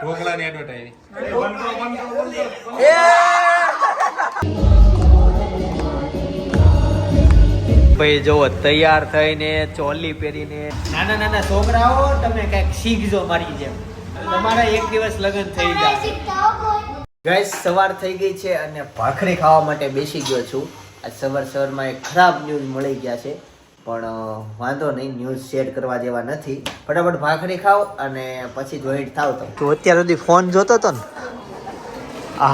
ઢોકળાની advertise. ભાઈ જો તૈયાર થઈને ચોલી પહેરીને નાના નાના છોકરાઓ તમે કઈક શીખજો મારી જેમ, તમારા એક દિવસ લગ્ન થઈ જાય. ગાઈસ સવાર થઈ ગઈ છે અને ભાખરી ખાવા માટે બેસી ગયો છું. આજ સવારમાં એક ખરાબ ન્યૂઝ મળી ગયા છે, પણ વાંધો નહીં, ન્યૂઝ શેર કરવા જેવા નથી. ફટાફટ ભાખરી ખાવ અને પછી જોઈન્ટ થાવ. તો અત્યાર સુધી ફોન જોતો હતો ને?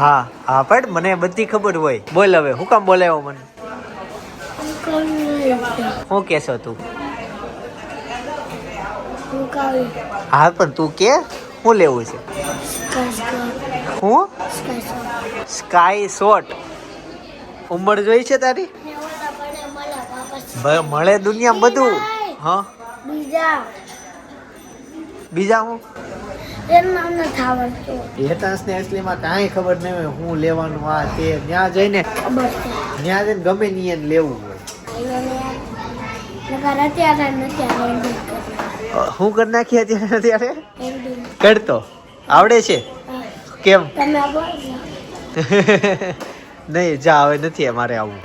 હા હા પણ મને બધી ખબર હોય. બોલ હવે હું કામ બોલાવ્યો મને? શું કેશો તું? હા પણ તું કે શું લેવું છે? હું સ્કાય શોટ. ઉંમર જોઈ છે તારી? મળે દુનિયા બધું. હા બીજા હું હેતાંશને અસલીમાં કાંઈ ખબર નહીં હોય હું લેવાનું આ તે. ત્યાં જઈને ગમે નિયન લેવું હોય. હું કરી નાખી અત્યારે કરતો આવડે છે કેમ? નહીં જા હવે નથી અમારે આવું.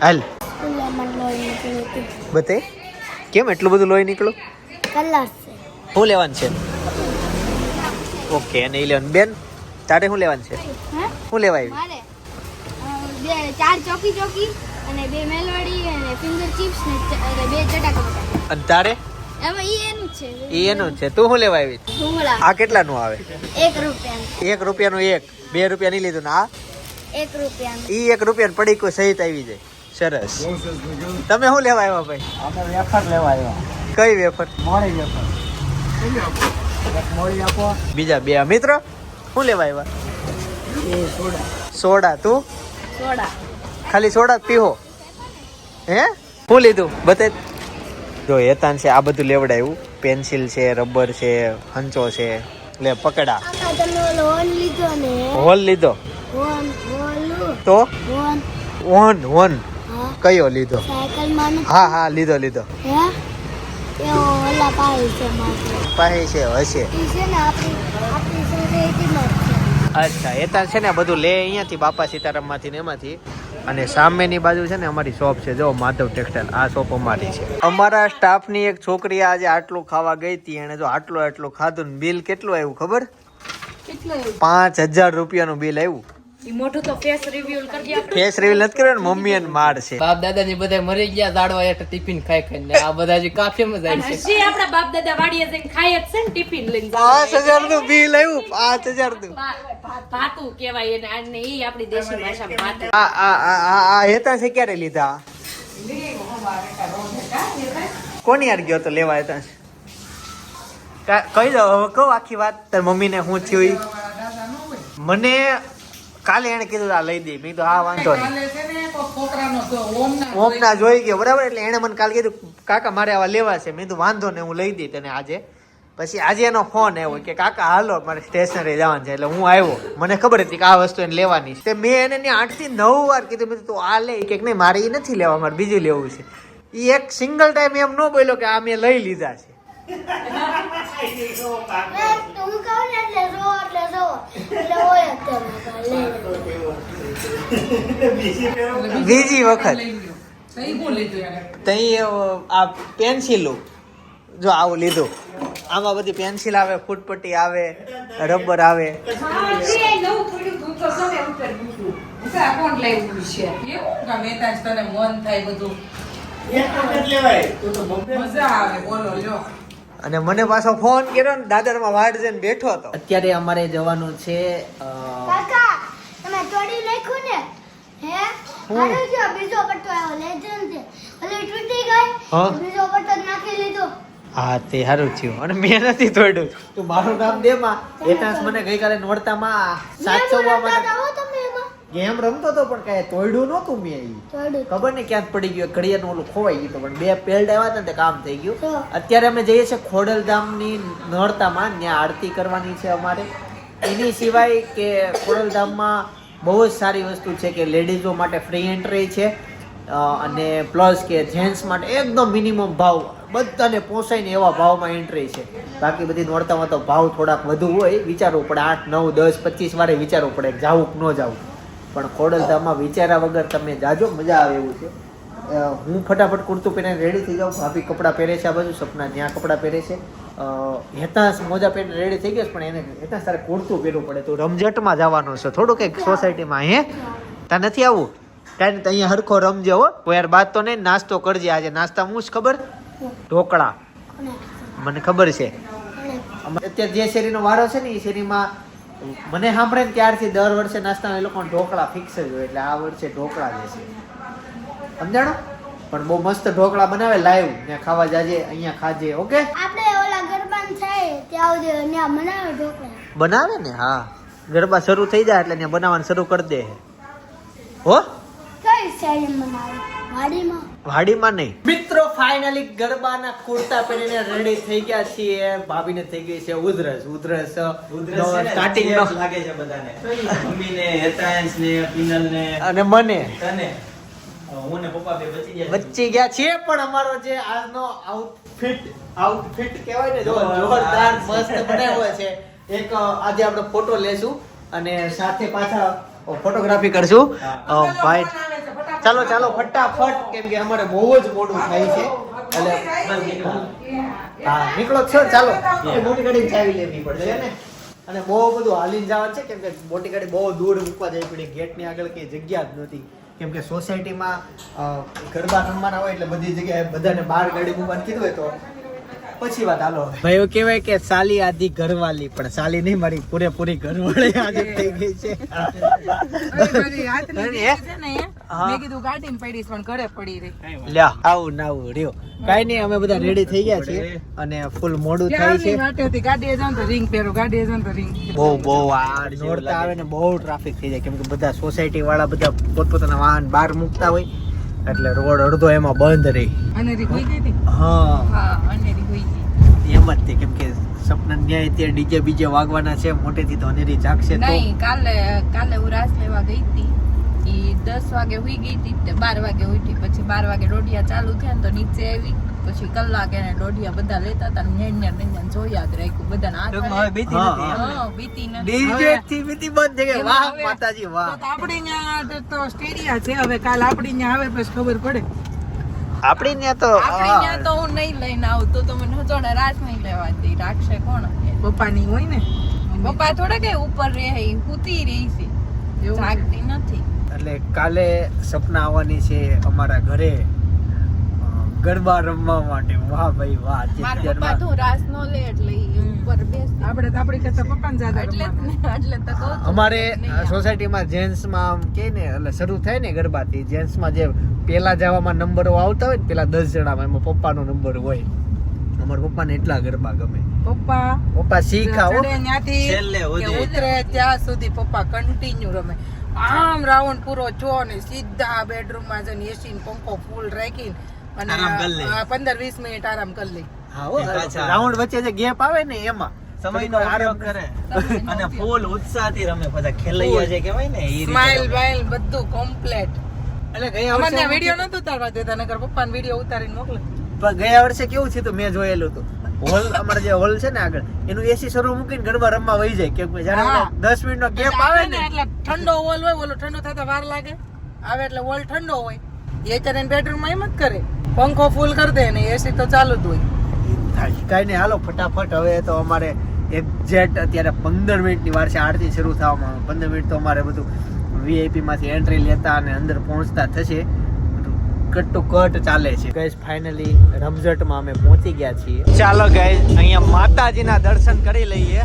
હાલ બતે કેમ એટલું બધું લોહી નીકળો? શું લેવાનું છે? ઓકે અને 11 બેન તારે શું લેવાનું છે? શું લેવા આવી? 4 ચોકી ચોકી અને 2 મેલવડી અને ફિંગર ચિપ્સ ને 2 ચટાકા. અને તારે? એમાં એનું છે. એનું છે. તું શું લેવા આવી? આ કેટલાનું આવે? 1 રૂપિયા. 1 રૂપિયાનું એક. 2 રૂપિયા નહીં લીધું ને આ 1 રૂપિયા. ઈ 1 રૂપિયા પડીકો સહિત આવી જાય. સરસ. તમે શું લેવા આવ્યા ભાઈ? અમે વેફર લેવા આવ્યા. કઈ વેફર? મોડી વેફર. મોડી આપો. બીજા 2 મિત્રો શું લેવા આવ્યા? એ સોડા. સોડા. તું? સોડા. ખાલી સોડા પીવો? હે શું લીધું બતાય. જો હેતાન છે આ બધું લેવડાવ્યું. પેન્સિલ છે, રબર છે, હંચો છે. લે પકડા. હોલ લીધો તો વન કયો લીધો? હા હા લીધો. પાસે છે હશે. અચ્છા હેતાન છે ને બધું લે અહીંયાથી બાપા સીતારામમાંથી ને એમાંથી. અને સામેની બાજુ છે ને અમારી શોપ છે, જો માધવ ટેક્સટાઇલ. આ શોપ અમારી છે. અમારા સ્ટાફની એક છોકરી આજે આટલું ખાવા ગઈ હતી, એને જો આટલું ખાધું ને બિલ કેટલું આવ્યું ખબર? 5000 રૂપિયાનું બિલ આવ્યું. ફેસ રિવીલ નથી કર્યો ને, મમ્મી અને માર છે. બાપ દાદાજી બધા મરી ગયા દાડવા હેઠ ટિફિન ખાઈ ખાઈને. આ બધા જે કાફેમાં જાય છે. આપણા બાપ દાદા વાડીએ જઈને ખાય જ છે ને ટિફિન લઈને. 5000 નું બિલ આવ્યું. 5000 નું ભાતું કહેવાય એને. આને ઈ આપણી દેશી ભાષામાં ભાતું. આ હેતા છે ક્યારે લીધા? કોની યાર ગયો તો લેવા હેતા? કહી દો હવે, કહું આખી વાત. તાર મમ્મી ને શું થયું? મને કાલે એને કીધું આ લઈ દે. મેં કીધું હા વાંધો નહીં. ઓમના જોઈ ગયો બરાબર. એટલે એને મને કાલે કીધું કાકા મારે આવા લેવા છે. મેં કીધું વાંધો ને હું લઈ દઈ તને આજે. પછી આજે એનો ફોન આવ્યો કે કાકા હાલો મારે સ્ટેશનરી જવાનું છે. એટલે હું આવ્યો. મને ખબર હતી કે આ વસ્તુ એને લેવાની છે. મેં એને 8 થી 9 વાર કીધું મેં તું આ લે કે નહીં મારે એ નથી લેવા, મારે બીજું લેવું છે. એ એક સિંગલ ટાઈમ એમ ન બોલ્યો કે આ મેં લઈ લીધા છે. બીજી વખત તઈ આ પેન્સિલો જો આવું લીધું. આમાં બધી પેન્સિલ આવે, ફૂટપટ્ટી આવે, રબર આવે. અને મને પાછો ફોન કર્યો ને, દાદરમાં વાડ જઈને બેઠો હતો. અત્યારે અમારે જવાનું છે કાકા તમે ચોડી નાખ્યું ને? હે હાલો જો બીજો પટ્ટો આવ્યો લેજન્ડ છે. ઓલે તૂટી ગઈ. બીજો પટ્ટો નાખી લીધો. હા તે સારું થયું. અને મેં નથી તોડ્યું. તું મારું નામ દે માં. એટાસ મને ગઈકાલે નોરતામાં 700 માં ગેમ રમતો હતો પણ કઈ તોડ્યું નહોતું મેં. ખબર ને ક્યાં પડી ગયું, ઘડિયાળનું ઓલું ખોવાઈ ગયું. પણ 2 પેલ્ડ આવ્યા હતા ને કામ થઈ ગયું. અત્યારે અમે જઈએ છીએ ખોડલધામની નોરતામાં. ત્યાં આરતી કરવાની છે અમારે. એની સિવાય કે ખોડલધામમાં બહુ જ સારી વસ્તુ છે કે લેડીઝો માટે ફ્રી એન્ટ્રી છે. અને પ્લસ કે જેન્ટ્સ માટે એકદમ મિનિમમ ભાવ બધાને પોસાય ને એવા ભાવમાં એન્ટ્રી છે. બાકી બધી નોરતામાં તો ભાવ થોડાક વધુ હોય, વિચારવું પડે 8, 9, 10, 25 વારે વિચારવું પડે કે જાવું કે ન જાવું. પણ ખોડલધામમાં વિચાર્યા વગર તમે જાજો, મજા આવે એવું છે. હું ફટાફટ કુર્તું પહેરીને રેડી થઈ જાઉં. ભાભી કપડાં પહેરે છે આ બાજુ, સપના ત્યાં કપડાં પહેરે છે. હેતાંશ મોજા પહેરીને રેડી થઈ ગયો છે, પણ એને હેતાંશ તારે કુર્તું પહેરવું પડે. તો રમઝટમાં જવાનું છે થોડું કંઈક સોસાયટીમાં. હે ત્યાં નથી આવવું? કાંઈ તો અહીંયા હરખો રમજે હો. કોઈ યાર બાદ તો નહીં, નાસ્તો કરજે. આજે નાસ્તા હું જ ખબર, ઢોકળા મને ખબર છે. અત્યારે જે શેરીનો વારો છે ને એ શેરીમાં મને સાંભળે ને ત્યારથી દર વર્ષે નાસ્તાના એ લોકોને ઢોકળા ફિક્સ જ હોય. એટલે આ વર્ષે ઢોકળા જ છે, સમજાણો? પણ બહુ મસ્ત ઢોકળા બનાવે લાઈવ, ત્યાં ખાવા જાજે, અહીંયા ખાજે. ઓકે, આપણે ઓલા ગરબાન થાય ત્યાં સુધી ત્યાં બનાવે ઢોકળા. બનાવે ને? હા, ગરબા શરૂ થઈ જાય એટલે ત્યાં બનાવવાનું શરૂ કરી દે. હો, કઈ સાઈડ બનાવે? વાડીમાં? વાડીમાં નહીં. મિત્રો ફાઇનલી ગરબાના કુર્તા પહેરીને રેડી થઈ ગયા છીએ. ભાભીને થઈ ગઈ છે ઉધરસ. સ્ટાર્ટિંગ લાગે છે બધાને, મમ્મીને, હેતાંશને, પિનલને અને મને તને. હું ને પપ્પા બે બચી ગયા છીએ. પણ અમારો જે આજનો આઉટફિટ કહેવાય ને, જોરદાર મસ્ત બનાવ્યો છે. એક આજે આપણે ફોટો લેશું અને સાથે પાછા ફોટોગ્રાફી કરશું. ભાઈ ચાલો ચાલો ફટાફટ, કેમ કે અમારે બહુ જ મોડું થાય છે. એટલે હા નીકળો છો, ચાલો. મોટી ગાડી ચાવી લેવી પડશે ને, અને બહુ બધું હાલીને જવાનું છે. કેમ કે મોટી ગાડી બહુ દૂર મૂકવા જવી પડી. ગેટની આગળ કઈ જગ્યા જ નથી. કેમ કે સોસાયટીમાં ગરબા રમવાના હોય એટલે બધી જગ્યાએ બધાને બહાર ગાડી મૂકવાનું કીધું હોય તો પછી વાત. હાલો ભાઈ, એવું કહેવાય કે સાલી આધી ઘરવાળી, પણ સાલી નહીં, મારી પૂરેપૂરી ઘરવાળી આજે થઈ ગઈ છે. લ્યા આવું ના આવું રહ્યો, કાઈ નહીં. અમે બધા રેડી થઈ ગયા છીએ અને ફૂલ મોડું થાય છે. બહુ આ નોરતા આવે ને બહુ ટ્રાફિક થઈ જાય. કેમ કે બધા સોસાયટી વાળા બધા પોતપોતાના વાહન બહાર મૂકતા હોય એટલે રોડ અડધો એમાં બંધ રહી. હા એમ જ તે. કેમ કે સપના ન્યાય ત્યાં ડીજે બીજે વાગવાના છે મોટેથી, તો અનેરી જાગશે તો. નહીં, કાલે હું રાસ લેવા ગઈ હતી. ઈ 10 વાગે હુઈ ગઈ હતી, 12 વાગે ઉઠી. પછી 12 વાગે દોઢિયા ચાલુ થયા ને તો નીચે આવી. પછી કલાકે ને દોઢિયા બધા લેતા હતા. નેણ જોયા જ રાખ્યું બધાના બીતી નથી. ડીજે થી બીતી બંધ થઈ ગઈ. વાહ માતાજી વાહ. આપણે અહીંયા તો સ્ટેડિયા છે. હવે કાલ આપણે અહીંયા આવે પછી ખબર પડે. આપડી ત્યાં તો ત્યાં તો હું નહીં લઈને આવતો તો મને જોડે રાસ નહીં લેવા દે. રાખશે કોણ? પપ્પાની હોય ને. પપ્પા થોડા કઈ ઉપર રહે, હુતી રહી છે, જાગતી નથી. એટલે કાલે સપના આવવાની છે અમારા ઘરે ગરબા રમવા માટે. વાહ ભાઈ વાહ. મારા પપ્પા તો રાસ નો લે એટલે ઈ ઉપર બેસે. આપણે તો આપણી કરતા પપ્પાને જ્યાદા એટલે તો કહું છું. અમારે સોસાયટીમાં જેન્ટ્સમાં આમ કે ને એટલે શરૂ થાય ને ગરબાથી, જેન્ટ્સમાં જે પેલા જવામાં નંબરો આવતા હોય ને, પેલા 10 જણામાં, એમાં પપ્પાનો નંબર હોય. અમારા પપ્પાને એટલા ગરબા ગમે. પપ્પા શીખાવો છેલ્લે ઉતરે ત્યાં સુધી પપ્પા કન્ટિન્યુ રમે. આમ રાઉન્ડ પૂરો જો ને સીધા બેડરૂમ માં જઈને એસી ને પંખો ફૂલ રાખીને અને 15-20 મિનિટ આરામ કરી લે. રાઉન્ડ વચ્ચે જે ગેપ આવે ને એમાં સમયનો આરામ કરે અને ફૂલ ઉત્સાહથી રમે. બધા ખેલૈયા જે કહેવાય ને, એ સ્માઈલ બાઈલ બધું કમ્પ્લીટ. એટલે ગયા વર્ષે વિડીયો નતો ઉતારવા દેતા, નકર પપ્પાને વિડીયો ઉતારીને મોકલે. પણ ગયા વર્ષે કેવું છે તો મેં જોયેલું હતું. હોલ અમારે જે હોલ છે ને આગળ, એનું એસી શરૂ મૂકીને ગરબા રમવા વહી જાય. કેમ કે જ્યારે 10 મિનિટનો ગેપ આવે ને એટલે ઠંડો હોલ હોય, ઓલો ઠંડો થતા વાર લાગે. આવે એટલે હોલ ઠંડો હોય. એ કરીને બેડરૂમ માં એમ જ કરે, પંખો ફૂલ કરી દે ને એસી તો ચાલુ જ હોય. કઈ નહીં, હાલો ફટાફટ. હવે તો અમારે એક્ઝેક્ટ અત્યારે 15 મિનિટની વાર છે આરતી શરૂ થવામાં. 15 મિનિટ તો અમારે બધું વીઆઈપી માંથી એન્ટ્રી લેતા અને અંદર પહોંચતા થશે. કટ ટુ કટ ચાલે છે. ગાઈસ ફાઇનલી રમઝટમાં અમે પહોંચી ગયા છીએ. ચાલો ગાઈસ, અહીંયા માતાજીના દર્શન કરી લઈએ.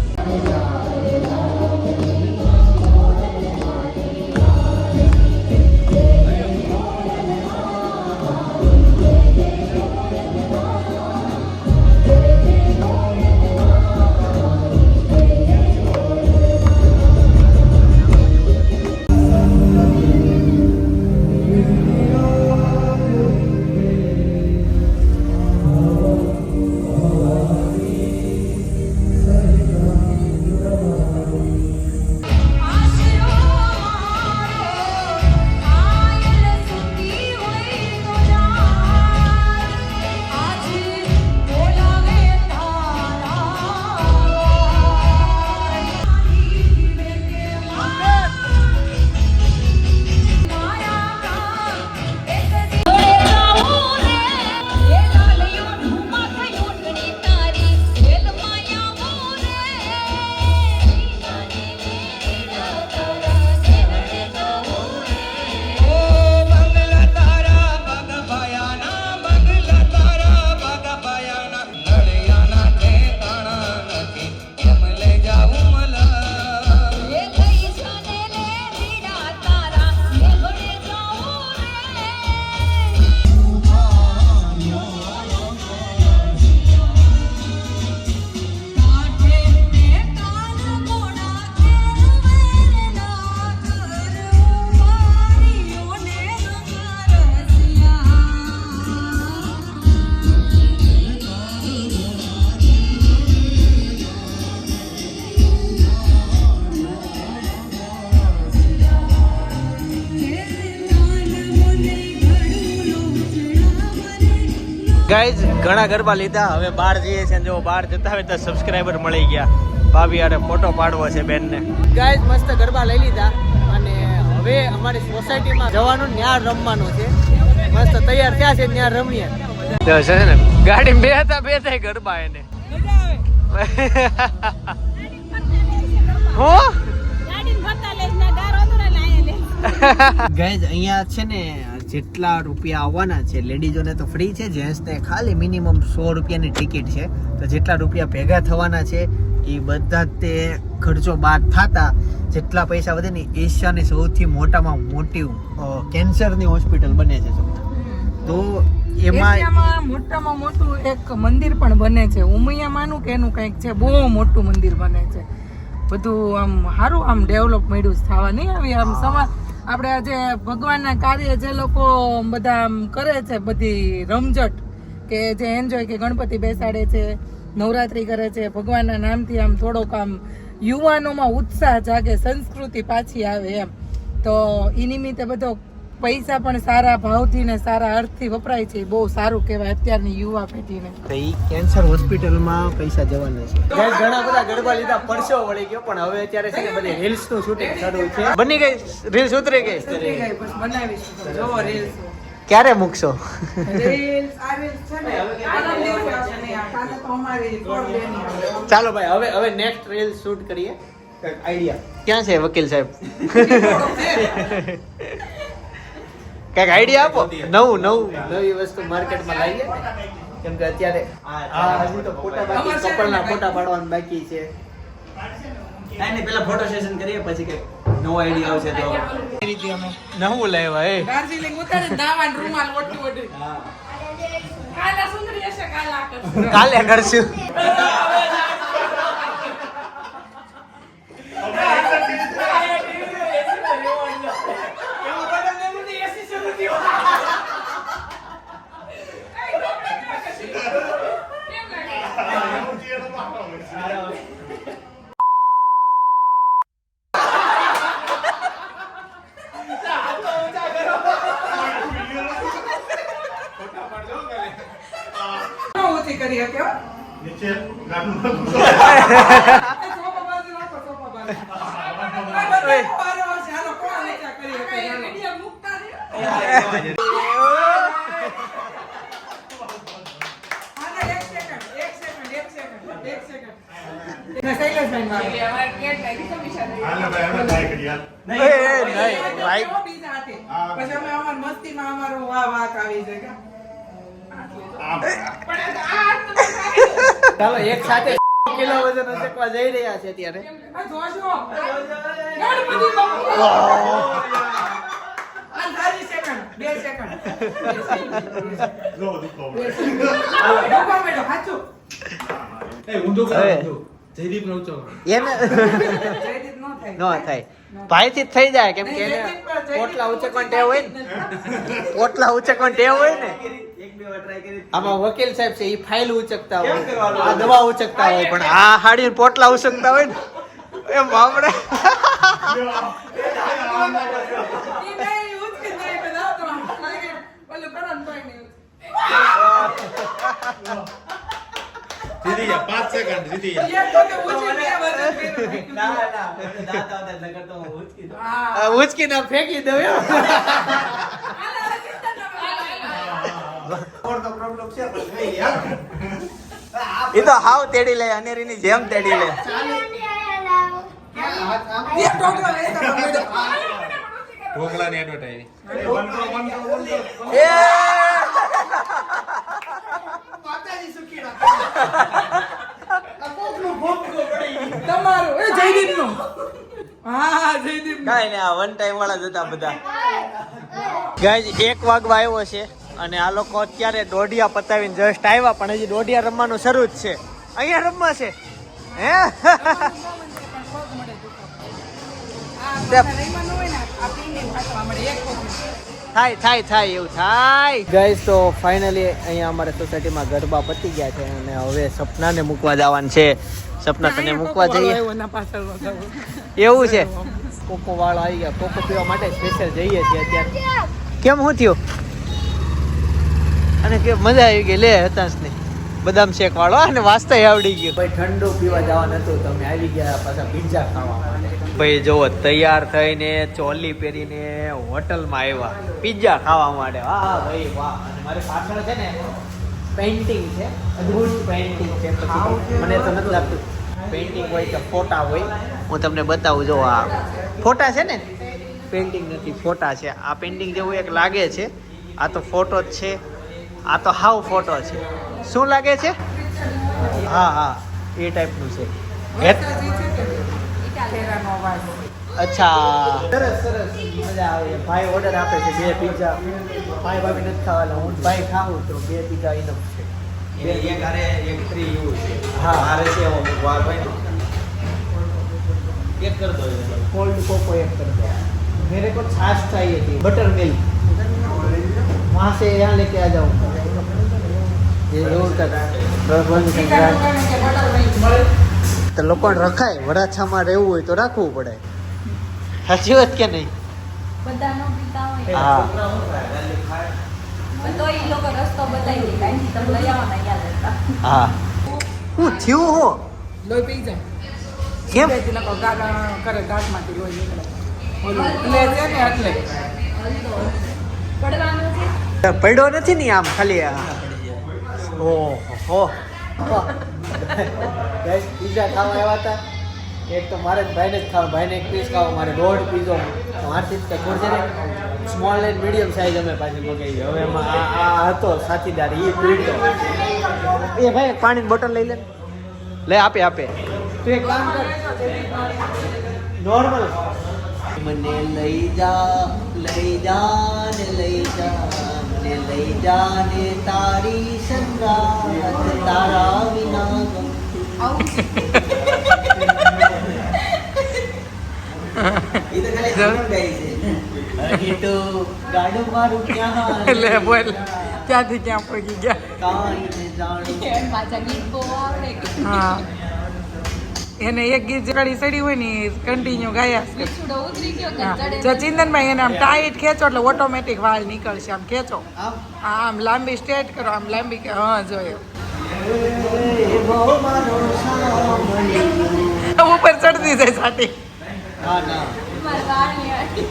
ગાઈઝ ઘણા ગરબા લીધા, હવે બહાર જઈએ છીએ. જો બહાર જતા હોય તો સબસ્ક્રાઇબર મળી ગયા. ભાભી યારે ફોટો પાડવો છે બેનને. ગાઈઝ મસ્ત ગરબા લઈ લીધા અને હવે અમારી સોસાયટીમાં જવાનું, ત્યાં રમવાનું છે. મસ્ત તૈયાર થયા છે, ત્યાં રમીએ. તો છે ને ગાડી બે થાય ગરબા એને ગાઈઝ અહીંયા છે ને જેટલા રૂપિયા આવવાના છે લેડીઝોને તો ફ્રી છે, જેન્ટ્સને ખાલી મિનિમમ 100 રૂપિયાની ટિકિટ છે. તો જેટલા રૂપિયા ભેગા થવાના છે એ બધા તે ખર્ચો બાદ થતા જેટલા પૈસા વધે ને એશિયાની સૌથી મોટામાં મોટી કેન્સરની હોસ્પિટલ બને છે. તો એમાં મોટામાં મોટું એક મંદિર પણ બને છે. ઉમૈયામાંનું કે એનું કંઈક છે, બહુ મોટું મંદિર બને છે. બધું આમ સારું આમ ડેવલપ મળ્યું થવા નહીં આવી આમ સમાજ આપણે આજે ભગવાનના કાર્ય જે લોકો બધા આમ કરે છે, બધી રમઝટ કે જે એન્જોય કે ગણપતિ બેસાડે છે, નવરાત્રી કરે છે, ભગવાનના નામથી આમ થોડોક આમ યુવાનોમાં ઉત્સાહ જાગે, સંસ્કૃતિ પાછી આવે એમ. તો એ નિમિત્તે બધો પૈસા પણ સારા ભાવથી ને સારા અર્થથી વપરાય છે. બહુ સારું કહેવાય અત્યારની યુવા પેઢીને. તો ઈ કેન્સર હોસ્પિટલમાં પૈસા જવાના છે. ગાઈસ ઘણા બધા ગરબા લીધા, પરસો વળી ગયો, પણ હવે અત્યારે છે ને બધી રીલ્સ નું શૂટિંગ શરૂ છે. બની ગઈ રીલ્સ, ઉતરી ગઈ બસ બનાવીશું. જોવો રીલ્સ ક્યારે મૂકશો? રીલ્સ આ રીલ્સ છે ને આના દિવસે આવશે નહીં, આ કાલે તો અમારી કોર્ડેની આવે. ચાલો ભાઈ હવે નેક્સ્ટ રીલ શૂટ કરીએ. આઈડિયા ક્યાં છે વકીલ સાહેબ? કઈક આઈડિયા આપો, નવી વસ્તુ માર્કેટમાં લાવીએ. કેમ કે અત્યારે હજી તો ફોટા બાકી, કપલના ફોટા પાડવાના બાકી છે. પેલા ફોટો સેશન કરીએ પછી કઈ નવો આઈડિયા આવશે તો નવું લાવ્યા એ દાર્જિલિંગ ઉતારી દાવાન રૂમાલ ઓટી કાલે સુંદરી હશે, કાલે કરશું. કરી શકે નીચે ગાડું મસ્તીમાં અમારું વાક આવી જાય. ચાલો એક સાથે કિલો વજન ઉચકવા જઈ રહ્યા છે અત્યારે. ભાઈ થી થઈ જાય, કેમ કે પોટલા ઉચકવાની ટેવ હોય ને, આમાં વકીલ સાહેબ છે, એ ફાઇલ ઉચકતા હોય, આ દવા ઉચકતા હોય, પણ આ હાડી પોટલા ઉચકતા હોય ને એમ આપણે ઉચકી ના ફેંકી દઉં. એ તો હાવ તેડી લે, અનેરી ની જેમ તેડી લે. ઢોકળાની એડવર્ટાઈઝ તમારું એ જયદીપ નું. હા જયદીપ કાઈ ને આ વન ટાઈમ વાળા જ હતા બધા. ગાઈઝ 1 વાગવા આવ્યો છે અને આ લોકો અત્યારે દોઢિયા પતાવીને જસ્ટ આવ્યા, પણ હજી દોઢિયા રમવાનું શરૂ જ છે. અહીંયા રમવા છે હે? થાય એવું થાય. ગાઈઝ તો ફાઇનલી અહીંયા અમારે સોસાયટીમાં ગરબા પતી ગયા છે અને હવે સપનાને મૂકવા જવાનું છે. સપના તને મૂકવા જઈએ એવું છે? કોકો વાળો આવી ગયા, કોકો પીવા માટે સ્પેશિયલ જઈએ છીએ અત્યારે. કેમ શું થયું? અને કે મજા આવી ગઈ લે હતાશને બદામ શેક વાળો અને વાસ્તે આવડી ગયો ભાઈ ઠંડુ પીવા જવાનું હતું તમે આવી ગયા પાછા પિઝા ખાવા માટે ભાઈ જોવો તૈયાર થઈને ચોલી પહેરીને હોટલમાં આવ્યા પિઝા ખાવા માટે વાહ ભાઈ વાહ અને મારી પાછળ છે ને પેઇન્ટિંગ છે અદ્ભુત પેઇન્ટિંગ છે પછી મને તો નથી લાગતું પેઇન્ટિંગ હોય કે ફોટા હોય હું તમને બતાવું જો આ ફોટા છે ને પેઇન્ટિંગ નથી ફોટા છે આ પેઇન્ટિંગ જેવું એક લાગે છે આ તો ફોટો જ છે આ તો હાવ ફોટો છે શું લાગે છે હા હા એ ટાઈપનું છે અચ્છા સરસ સરસ મજા આવે ભાઈ ઓર્ડર આપે છે 2 પિઝા ભાઈ ભાભી નથી ખાવાના હું ભાઈ ખાવું તો 2 પિઝા ઇનફ છે એક હારે એક ફ્રી એવું છે હા હારે છે એવો વાર ભાઈ એક કર દો कोल्ड कोको एक कर दो मेरे को छाछ चाहिए थी बटर मिल्क वहाँ से यहाँ लेके आ जाऊँगा ये दूर तक तो लोકોને રખાય વરાછામાં રહેવું હોય તો રાખવું પડે સાચી વાત કે નહીં બધા નો પીતા હોય હા તો એ લોકો રસ્તો બતાવી દે કાંઈ તમે લઈ આવવાના યાદ હતા હા હું થયું હો લોહી પી જાય કેમ ગાડા કરે ગાંઠમાંથી લોહી નીકળે ઓલું એટલે છે ને એટલે પડવાનું છે પડ્યો નથી ને આમ ખાલી ઓહો ગાઈસ પિઝા ખાવા આવ્યા હતા એક તો મારે ભાઈને જ ખાવા ભાઈને એક પીસ ખાવા મારે 1.5 પીઝો મારથી જ થોડ છે ને સ્મોલ એન્ડ મીડિયમ સાઈઝ અમે પાછી મગાવી હવે એમાં આ હતો સાથીદાર એ પીડતો એ ભાઈ એક પાણીની બોટલ લઈ લે આપે તું એક કામ કર નોર્મલ મને લઈ જા ને લઈ જા ને તારી સંગાત તારા વિના એ તો ખાલી સાઉન્ડ ગાઈ છે હજી તો ગાડું મારું ક્યાં એટલે બોલ ક્યાંથી ક્યાં પગી ગયા કાંઈ ને જાણું પાછા ગીત બહુ આવડે હા એને એક ગીત જગાડી સડી હોય ને કન્ટિન્યુ ગાયા છે. છૂડો ઉતરી ગયો કે હા. ચડે જો ચિંતનભાઈ એને આમ ટાઈટ ખેંચો એટલે ઓટોમેટિક વાળ નીકળશે આમ ખેંચો આમ આમ લાંબી સ્ટ્રેટ કરો આમ લાંબી હા જોયો ઉપર ચડતી જાય સાટી હા ના મારા વાળની આડી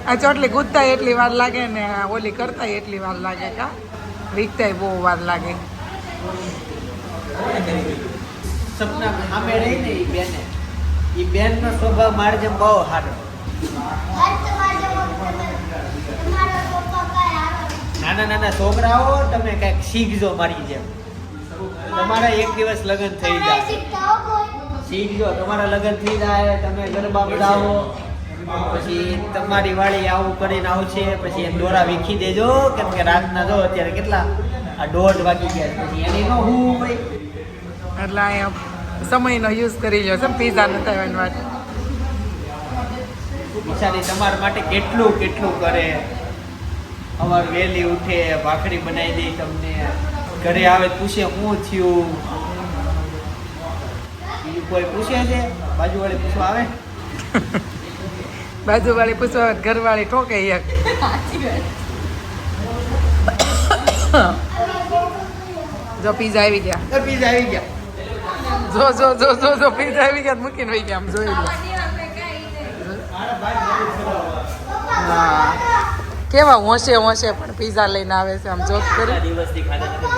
આ ચોટલી ગુદતા એટલી વાર લાગે ને ઓલી કરતા એટલી વાર લાગે કા વીકતા બહુ વાર લાગે સપના સામે રહી ને એ બેનનો સ્વભાવ મારે જેમ બહુ સારો નાના છોકરાઓ તમે કંઈક શીખજો મારી જેમ તમારા એક દિવસ લગ્ન થઈ જાય શીખજો તમારા લગ્ન થઈ જાય તમે ગરબા બજાવો પછી તમારી વાળી આવું કરીને આવશે પછી એમ દોરા વીખી દેજો કેમ કે રાતના જો અત્યારે કેટલા આ 1:30 વાગી ગયા પછી એને ન હું ભાઈ એટલે અહીંયા સમયનો યુઝ કરી લ્યો છે પીઝા નતા આવવાની વાત બિચારી તમારા માટે કેટલું કરે અમાર વહેલી ઉઠે ભાખરી બનાવી દે તમને ઘરે આવે પૂછે શું થયું બીજું કોઈ પૂછે છે બાજુવાળી પૂછવા આવે બાજુવાળી પૂછવા ઘરવાળી ઠોકે એક જો પીઝા આવી ગયા પીઝા આવી ગયા જો પીઝા આવી ગયા મૂકીને વહી ગયા આમ જોઈ લો હા કેવા હોશે પણ પીઝા લઈને આવે છે આમ જોત કરી દિવસથી ખાધા નથી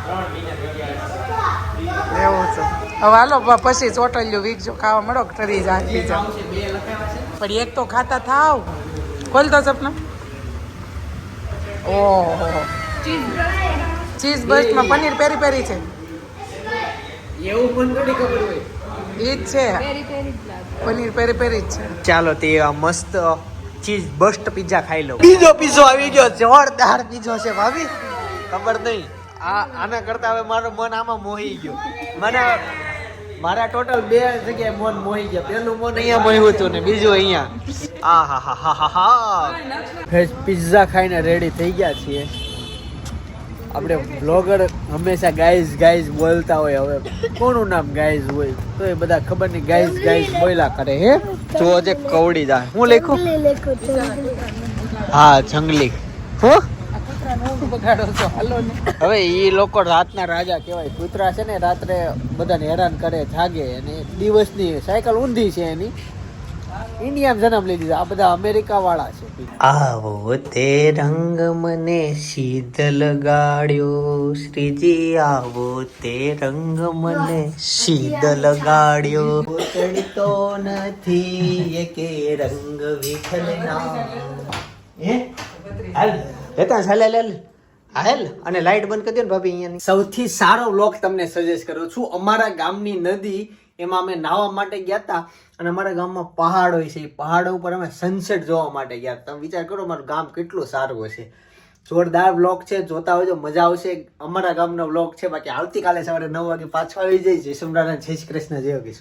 3 મહિના થઈ ગયા એવું છે હવે હાલો પછી ચોટલિયું વીકજો ખાવા મળો ઠરી જાય પીઝા પણ એક તો ખાતા થાવ ખોલ તો સપના ઓહો ચીઝ બસ્ટમાં પનીર પેરી પેરી છે એવું પણ થોડી ખબર હોય ઈ જ છે પેરી પેરી જ લાગે પનીર પેરી પેરી જ છે ચાલો તે આ મસ્ત ચીઝ બસ્ટ પિઝા ખાઈ લો બીજો પીઝો આવી ગયો જોરદાર પીઝો છે ભાભી ખબર નહીં આના કરતા હવે મારું મન આમાં મોહી ગયો મારા ટોટલ 2 જગ્યાએ મન મોહી ગયા પેલું મન અહીંયા મોહ્યું હતું ને બીજું અહીંયા આહાહાહાહા ફ્રેશ પિઝા ખાઈને રેડી થઈ ગયા છીએ આપણે બ્લોગર હંમેશા ગાઈઝ બોલતા હોય હવે કોનું નામ ગાઈઝ હોય તો એ બધા ખબર નહીં ગાઈઝ બોલ્યા કરે હે જો જે કવડી જાય હું લખું હા જંગલી હો આ કૂતરાનો ઊંઘ બગાડો છો હાલો ને. હવે ઈ લોકો રાતના રાજા કહેવાય. કૂતરા છે ને રાત્રે બધાને હેરાન કરે, જાગે, અને દિવસની સાયકલ ઊંધી છે એની. ઇન્ડિયામાં જન્મ લઈ દીધા. આ બધા અમેરિકા વાળા છે. આવો તે રંગ મને શીતલ ગાડ્યો, શ્રીજી આવો તે રંગ મને શીતલ ગાડ્યો. ચડતો નથી એકે રંગ વિઠ્ઠલના. હે હાલ લેતા ચાલે લે હાલ. અને લાઈટ બંધ કરી દો ને ભાભી અહીંયાની. સૌથી સારો વ્લોગ તમને સજેસ્ટ કરું છું. અમારા ગામની નદી, એમાં અમે નાહવા માટે ગયા હતા, અને અમારા ગામમાં પહાડ હોય છે. એ પહાડો ઉપર અમે સનસેટ જોવા માટે ગયા. તમે વિચાર કરો મારું ગામ કેટલું સારું હશે. જોરદાર વ્લોગ છે, જોતા હોજો, મજા આવશે. અમારા ગામનો વ્લોગ છે. બાકી આવતીકાલે સવારે 9 વાગે પાછો આવી જાય. જય સોમનાથ, જય શ્રી કૃષ્ણ, જય યોગેશ્વર.